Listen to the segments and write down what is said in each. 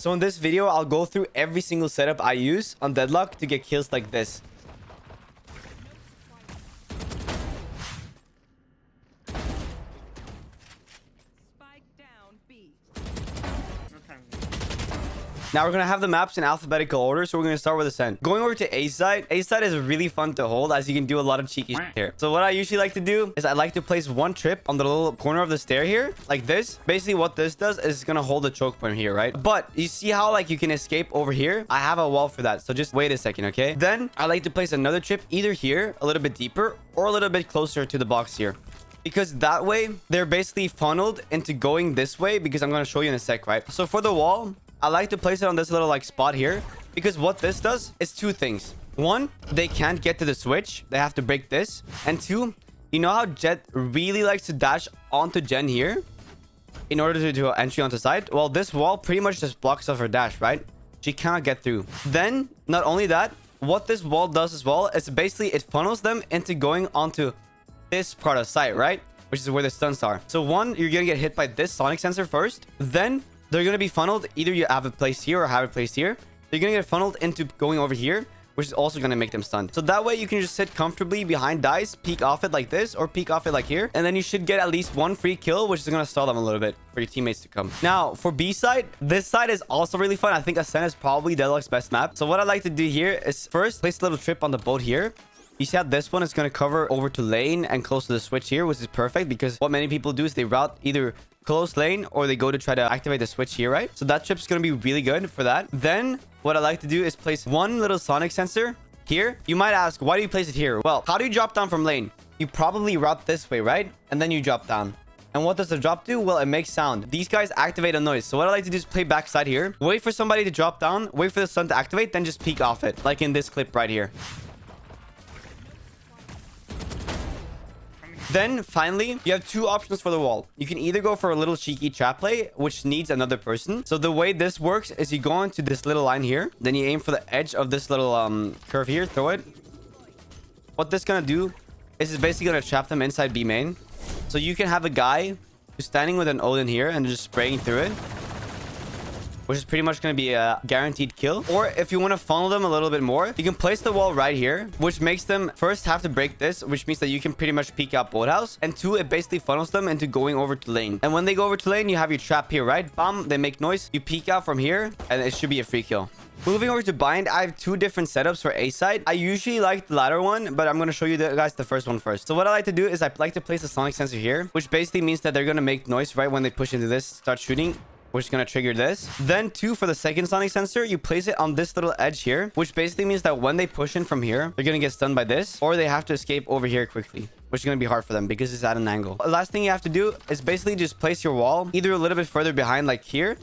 So in this video, I'll go through every single setup I use on Deadlock to get kills like this. Now we're going to have the maps in alphabetical order, so we're going to start with Ascent. Going over to A-site. A-site is really fun to hold as you can do a lot of cheeky shit here. So what I usually like to do is I like to place one trip on the little corner of the stair here, like this. Basically what this does is it's going to hold the choke point here, right? But you see how like you can escape over here? I have a wall for that, so just wait a second, okay? Then I like to place another trip either here, a little bit deeper, or a little bit closer to the box here. Because that way, they're basically funneled into going this way, because I'm going to show you in a sec, right? So for the wall, I like to place it on this little like spot here, because what this does is two things. One, they can't get to the switch. They have to break this. And two, you know how Jet really likes to dash onto Jen here in order to do an entry onto site? Well, this wall pretty much just blocks off her dash, right? She cannot get through. Then, not only that, what this wall does as well is basically it funnels them into going onto this part of site, right? Which is where the stuns are. So one, you're gonna get hit by this sonic sensor first. Then they're going to be funneled. Either you have it placed here or have it placed here. They're going to get funneled into going over here, which is also going to make them stunned. So that way you can just sit comfortably behind dice, peek off it like this, or peek off it like here. And then you should get at least one free kill, which is going to stall them a little bit for your teammates to come. Now, for B-site, this side is also really fun. I think Ascent is probably Deadlock's best map. So what I like to do here is first place a little trip on the boat here. You see how this one is going to cover over to lane and close to the switch here, which is perfect because what many people do is they route either close lane or they go to try to activate the switch here, right? So that trip's going to be really good for that. Then what I like to do is place one little sonic sensor here. You might ask, why do you place it here? Well, how do you drop down from lane? You probably route this way, right? And then you drop down. And what does the drop do? Well, it makes sound. These guys activate a noise. So what I like to do is play backside here. Wait for somebody to drop down. Wait for the stun to activate. Then just peek off it. Like in this clip right here. Then, finally, you have two options for the wall. You can either go for a little cheeky trap play, which needs another person. So the way this works is you go into this little line here. Then you aim for the edge of this little curve here. Throw it. What this gonna do is it's basically gonna trap them inside B main. So you can have a guy who's standing with an Odin here and just spraying through it, which is pretty much going to be a guaranteed kill. Or if you want to funnel them a little bit more, you can place the wall right here, which makes them first have to break this, which means that you can pretty much peek out boathouse. And two, it basically funnels them into going over to lane. And when they go over to lane, you have your trap here, right? Bam, they make noise. You peek out from here, and it should be a free kill. Moving over to bind, I have two different setups for A-site. I usually like the latter one, but I'm going to show you guys the first one first. So what I like to do is I like to place a sonic sensor here, which basically means that they're going to make noise right when they push into this, start shooting, which is going to trigger this. Then two, for the second sonic sensor, you place it on this little edge here, which basically means that when they push in from here, they're going to get stunned by this, or they have to escape over here quickly, which is going to be hard for them because it's at an angle. The last thing you have to do is basically just place your wall either a little bit further behind, like here,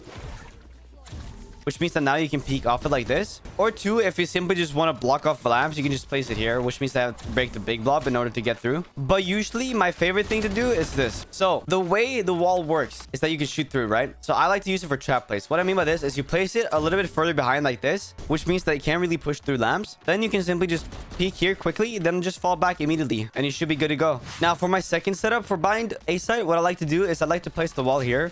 which means that now you can peek off it like this. Or two, if you simply just want to block off the lamps, you can just place it here, which means they have to break the big blob in order to get through. But usually my favorite thing to do is this. So the way the wall works is that you can shoot through, right? So I like to use it for trap place. What I mean by this is you place it a little bit further behind like this, which means that you can't really push through lamps. Then you can simply just peek here quickly, then just fall back immediately, and you should be good to go. Now for my second setup for bind A-site, what I like to do is I like to place the wall here,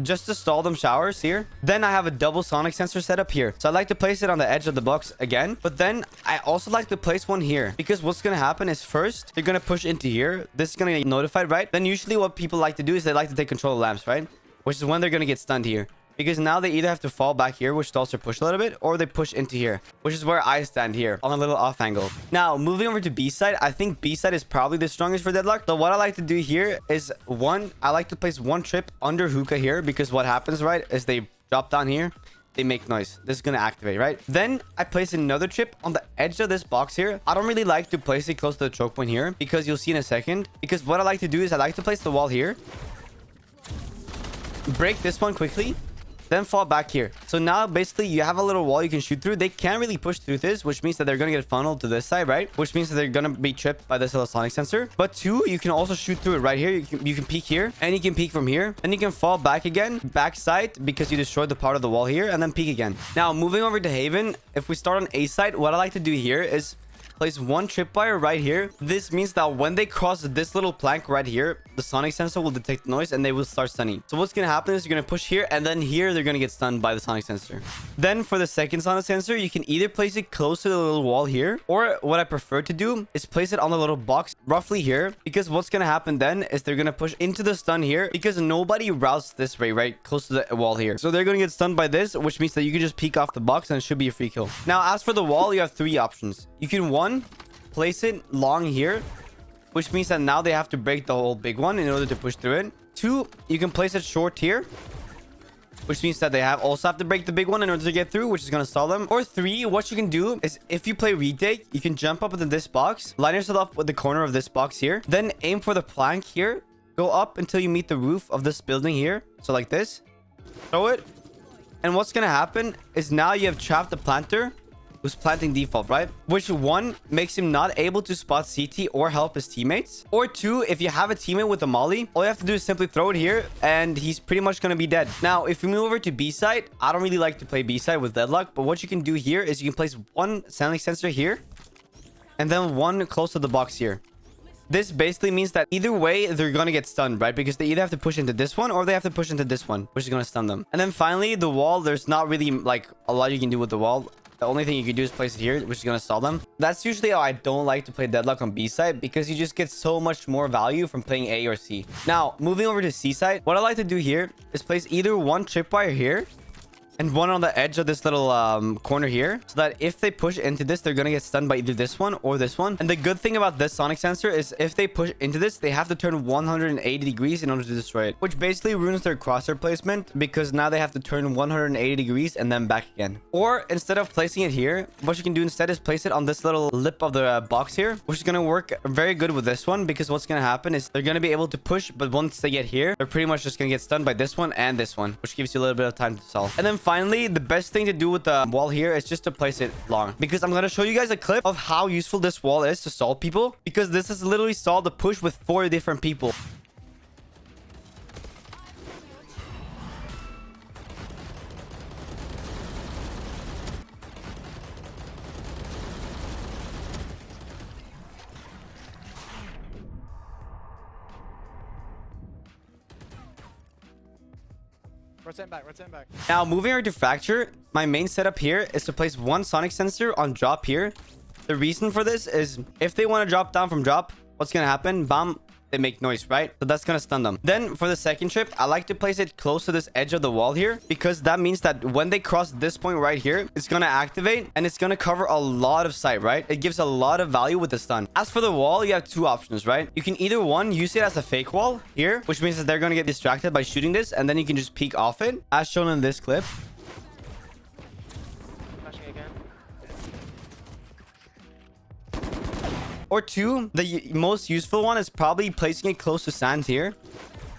just to stall them showers here. Then I have a double sonic sensor setup here. So I like to place it on the edge of the box again. But then I also like to place one here, because what's going to happen is first, they're going to push into here. This is going to get notified, right? Then usually what people like to do is they like to take control of lamps, right? Which is when they're going to get stunned here. Because now they either have to fall back here, which stalls or push a little bit, or they push into here, which is where I stand here on a little off angle. Now, moving over to B-site, I think B-site is probably the strongest for Deadlock. So what I like to do here is one, I like to place one trip under hookah here, because what happens, right, is they drop down here, they make noise. This is going to activate, right? Then I place another trip on the edge of this box here. I don't really like to place it close to the choke point here, because you'll see in a second. Because what I like to do is I like to place the wall here, break this one quickly, then fall back here. So now basically you have a little wall you can shoot through. They can't really push through this, which means that they're going to get funneled to this side, right? Which means that they're going to be tripped by this little sonic sensor. But two, you can also shoot through it right here. You can peek here, and you can peek from here, and you can fall back again, backside, because you destroyed the part of the wall here, and then peek again. Now moving over to Haven, if we start on A-site, what I like to do here is place one tripwire right here. This means that when they cross this little plank right here, the sonic sensor will detect noise and they will start stunning. So what's going to happen is you're going to push here, and then here they're going to get stunned by the sonic sensor. Then for the second sonic sensor, you can either place it close to the little wall here, or what I prefer to do is place it on the little box roughly here, because what's going to happen then is they're going to push into the stun here, because nobody routes this way, right? Close to the wall here. So they're going to get stunned by this, which means that you can just peek off the box and it should be a free kill. Now, as for the wall, you have three options. You can, one, place it long here, which means that now they have to break the whole big one in order to push through it. Two, you can place it short here, which means that they also have to break the big one in order to get through, which is going to stall them. Or three, what you can do is if you play retake, you can jump up into this box, line yourself up with the corner of this box here, then aim for the plank here, go up until you meet the roof of this building here. So like this, throw it. And what's going to happen is now you have trapped the planter who's planting default, right? Which one makes him not able to spot CT or help his teammates. Or two, if you have a teammate with a molly, all you have to do is simply throw it here and he's pretty much going to be dead. Now, if we move over to B-site, I don't really like to play B-site with Deadlock, but what you can do here is you can place one sonic sensor here and then one close to the box here. This basically means that either way, they're going to get stunned, right? Because they either have to push into this one or they have to push into this one, which is going to stun them. And then finally, the wall, there's not really like a lot you can do with the wall. The only thing you can do is place it here, which is going to stall them. That's usually how I don't like to play Deadlock on B-site, because you just get so much more value from playing A or C. Now, moving over to C-site, what I like to do here is place either one tripwire here and one on the edge of this little corner here, so that if they push into this, they're gonna get stunned by either this one or this one. And the good thing about this sonic sensor is if they push into this, they have to turn 180 degrees in order to destroy it, which basically ruins their crosshair placement, because now they have to turn 180 degrees and then back again. Or instead of placing it here, what you can do instead is place it on this little lip of the box here, which is gonna work very good with this one, because what's gonna happen is they're gonna be able to push, but once they get here, they're pretty much just gonna get stunned by this one and this one, which gives you a little bit of time to solve. And then finally, the best thing to do with the wall here is just to place it long, because I'm going to show you guys a clip of how useful this wall is to stall people, because this has literally stalled the push with 4 different people. Rotate back, rotate back. Now, moving over to fracture, my main setup here is to place one sonic sensor on drop here. The reason for this is if they want to drop down from drop, what's going to happen? Bam, they make noise, right? So that's going to stun them. Then for the second trip, I like to place it close to this edge of the wall here, because that means that when they cross this point right here, it's going to activate and it's going to cover a lot of sight, right? It gives a lot of value with the stun. As for the wall, you have 2 options, right? You can either, one, use it as a fake wall here, which means that they're going to get distracted by shooting this, and then you can just peek off it, as shown in this clip. Or 2, the most useful one is probably placing it close to sand here,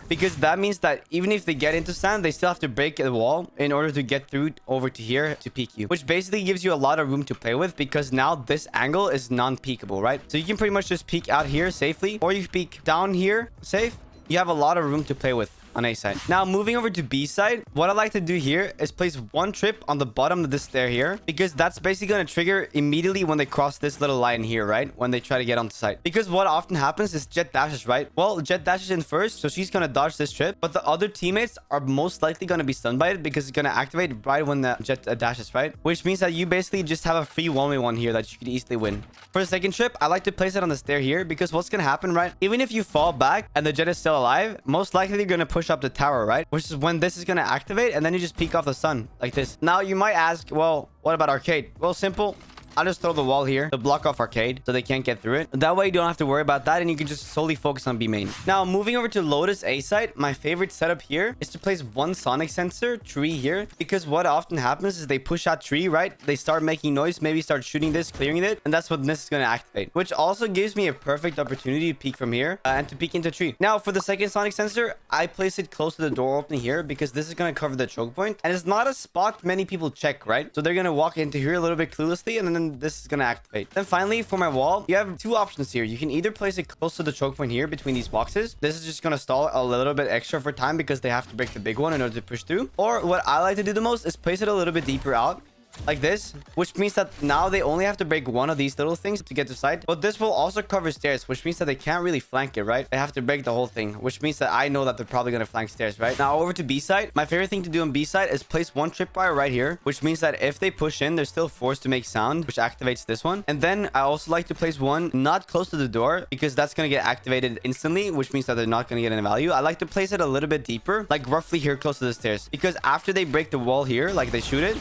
because that means that even if they get into sand, they still have to break the wall in order to get through over to here to peek you, which basically gives you a lot of room to play with, because now this angle is non-peekable, right? So you can pretty much just peek out here safely, or you peek down here safe. You have a lot of room to play with on A-site. Now, moving over to B-site, what I like to do here is place one trip on the bottom of this stair here, because that's basically going to trigger immediately when they cross this little line here, right? When they try to get onto site. Because what often happens is Jet dashes, right? Well, Jet dashes in first, so she's going to dodge this trip, but the other teammates are most likely going to be stunned by it, because it's going to activate right when the Jet dashes, right? Which means that you basically just have a free 1v1 here that you could easily win. For the second trip, I like to place it on the stair here, because what's going to happen, right? Even if you fall back and the Jet is still alive, most likely you're going to push up the tower, right? Which is when this is going to activate, and then you just peek off the sun like this. Now you might ask, well, what about arcade? Well, simple. I'll just throw the wall here to block off arcade so they can't get through it. That way you don't have to worry about that, and you can just solely focus on B main. Now, moving over to Lotus A-Site, my favorite setup here is to place one sonic sensor tree here, because what often happens is they push out tree, right? They start making noise, maybe start shooting this, clearing it, and that's what this is going to activate, which also gives me a perfect opportunity to peek from here and to peek into tree. Now, for the second sonic sensor, I place it close to the door opening here, because this is going to cover the choke point, and it's not a spot many people check, right? So they're going to walk into here a little bit cluelessly, and then this is going to activate. Then finally, for my wall, you have 2 options here. You can either place it close to the choke point here between these boxes. This is just going to stall a little bit extra for time, because they have to break the big one in order to push through. Or what I like to do the most is place it a little bit deeper out, like this, which means that now they only have to break one of these little things to get to site. But this will also cover stairs, which means that they can't really flank it, right? They have to break the whole thing, which means that I know that they're probably going to flank stairs, right? Now over to B-site. My favorite thing to do on B-site is place one tripwire right here, which means that if they push in, they're still forced to make sound, which activates this one. And then I also like to place one not close to the door because that's going to get activated instantly, which means that they're not going to get any value. I like to place it a little bit deeper, like roughly here close to the stairs, because after they break the wall here, like they shoot it,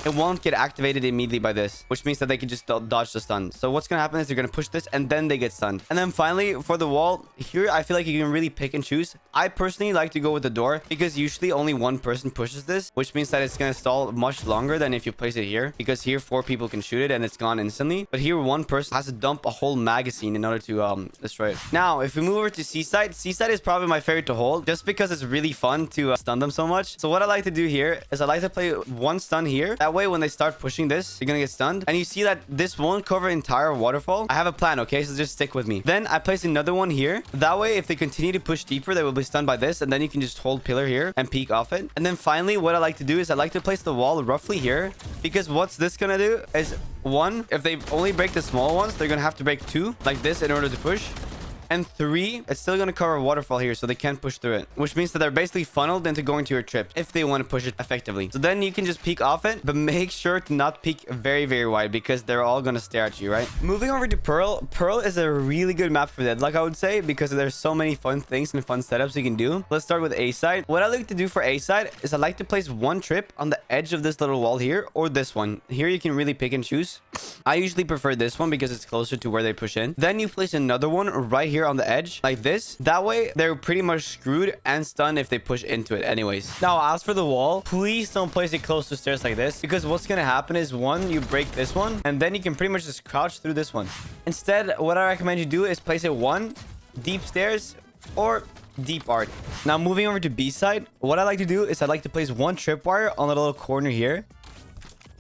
it won't get activated immediately by this, which means that they can just dodge the stun. So what's going to happen is they're going to push this and then they get stunned. And then finally for the wall here, I feel like you can really pick and choose. I personally like to go with the door because usually only one person pushes this, which means that it's going to stall much longer than if you place it here, because here 4 people can shoot it and it's gone instantly. But here one person has to dump a whole magazine in order to destroy it. Now if we move over to C-Site, C-Site is probably my favorite to hold just because it's really fun to stun them so much. So what I like to do here is I like to play one stun here. That way when they start pushing this, you're gonna get stunned. And you see that this won't cover entire waterfall. I have a plan, okay? So just stick with me. Then I place another one here. That way if they continue to push deeper, they will be stunned by this, and then you can just hold pillar here and peek off it. And then finally what I like to do is I like to place the wall roughly here, because what's this gonna do is, one, if they only break the small ones, they're gonna have to break 2 like this in order to push. And 3, it's still going to cover waterfall here, so they can't push through it, which means that they're basically funneled into going to your trip if they want to push it effectively. So then you can just peek off it, but make sure to not peek very, very wide because they're all going to stare at you, right? Moving over to Pearl. Pearl is a really good map for Deadlock, I would say, because there's so many fun things and fun setups you can do. Let's start with A-site. What I like to do for A-site is I like to place one trip on the edge of this little wall here, or this one. Here you can really pick and choose. I usually prefer this one because it's closer to where they push in. Then you place another one right here on the edge like this. That way they're pretty much screwed and stunned if they push into it anyways. Now as for the wall, please don't place it close to stairs like this, because what's gonna happen is, one, you break this one and then you can pretty much just crouch through this one. Instead, what I recommend you do is place it one deep stairs or deep art. Now moving over to B-site, what I like to do is I like to place one tripwire on the little corner here.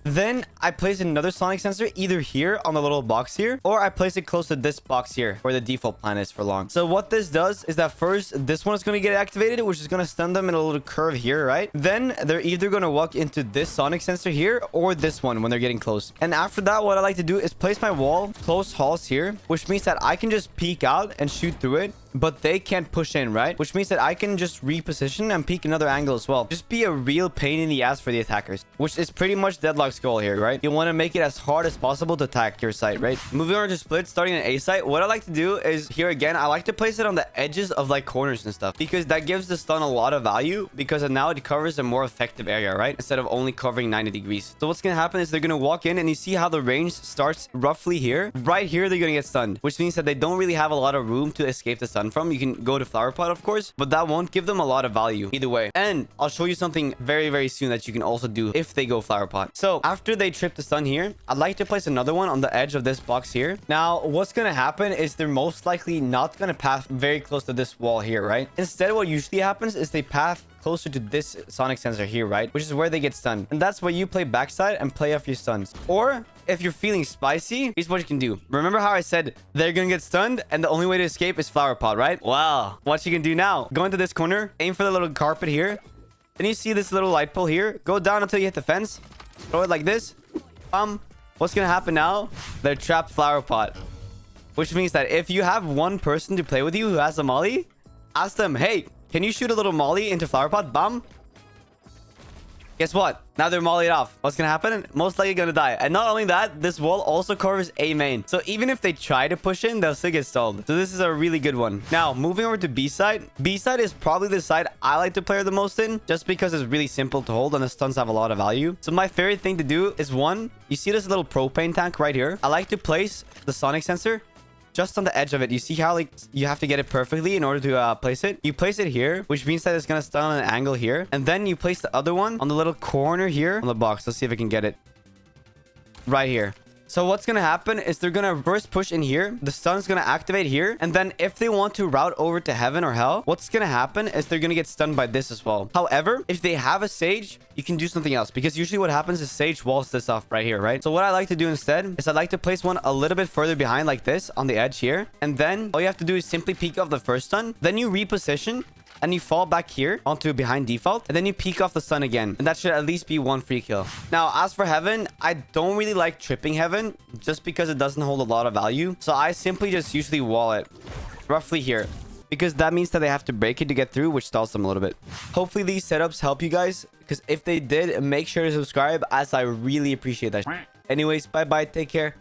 Then I place another sonic sensor either here on the little box here, or I place it close to this box here where the default plan is for long. So what this does is that first this one is going to get activated, which is going to stun them in a little curve here, right? Then they're either going to walk into this sonic sensor here or this one when they're getting close. And after that, what I like to do is place my wall close halls here, which means that I can just peek out and shoot through it, but they can't push in, right? Which means that I can just reposition and peek another angle as well. Just be a real pain in the ass for the attackers, which is pretty much Deadlock's goal here, right? You want to make it as hard as possible to attack your site, right? Moving on to split, starting an A-site, what I like to do is here again, I like to place it on the edges of like corners and stuff, because that gives the stun a lot of value, because now it covers a more effective area, right? Instead of only covering 90 degrees. So what's going to happen is they're going to walk in, and you see how the range starts roughly here. Right here, they're going to get stunned, which means that they don't really have a lot of room to escape the stun from. You can go to flower pot, of course, but that won't give them a lot of value either way. And I'll show you something very, very soon that you can also do if they go flower pot. So after they trip the stun here, I'd like to place another one on the edge of this box here. Now what's going to happen is they're most likely not going to path very close to this wall here, right? Instead, what usually happens is they path closer to this sonic sensor here, right? Which is where they get stunned. And that's why you play backside and play off your stuns. Or if you're feeling spicy, here's what you can do. Remember how I said they're gonna get stunned and the only way to escape is flower pot, right? Well, what you can do now, go into this corner, aim for the little carpet here. Then you see this little light pole here. Go down until you hit the fence. Throw it like this. What's gonna happen now? They're trapped flower pot. Which means that if you have one person to play with you who has a molly, ask them, hey, can you shoot a little molly into flower pot? Bam. Guess what? Now they're mollied off. What's gonna happen? Most likely gonna die. And not only that, this wall also covers A main. So even if they try to push in, they'll still get stalled. So this is a really good one. Now, moving over to B-site. B-site is probably the side I like to play the most in, just because it's really simple to hold and the stuns have a lot of value. So my favorite thing to do is, one, you see this little propane tank right here? I like to place the sonic sensor just on the edge of it. You see how like you have to get it perfectly in order to place it. You place it here, which means that it's gonna stun on an angle here, and then you place the other one on the little corner here on the box. Let's see if I can get it right here. So what's gonna happen is they're gonna first push in here, the stun's gonna activate here, and then if they want to route over to heaven or hell, what's gonna happen is they're gonna get stunned by this as well. However, if they have a sage, you can do something else, because usually what happens is sage walls this off right here, right? So what I like to do instead is I like to place one a little bit further behind like this on the edge here, and then all you have to do is simply peek off the first stun, then you reposition, and you fall back here onto behind default, and then you peek off the sun again, and that should at least be 1 free kill. Now, as for heaven, I don't really like tripping heaven just because it doesn't hold a lot of value. So I simply just usually wall it roughly here, because that means that they have to break it to get through, which stalls them a little bit. Hopefully these setups help you guys, because if they did, make sure to subscribe, as I really appreciate that. Anyways, bye bye, take care.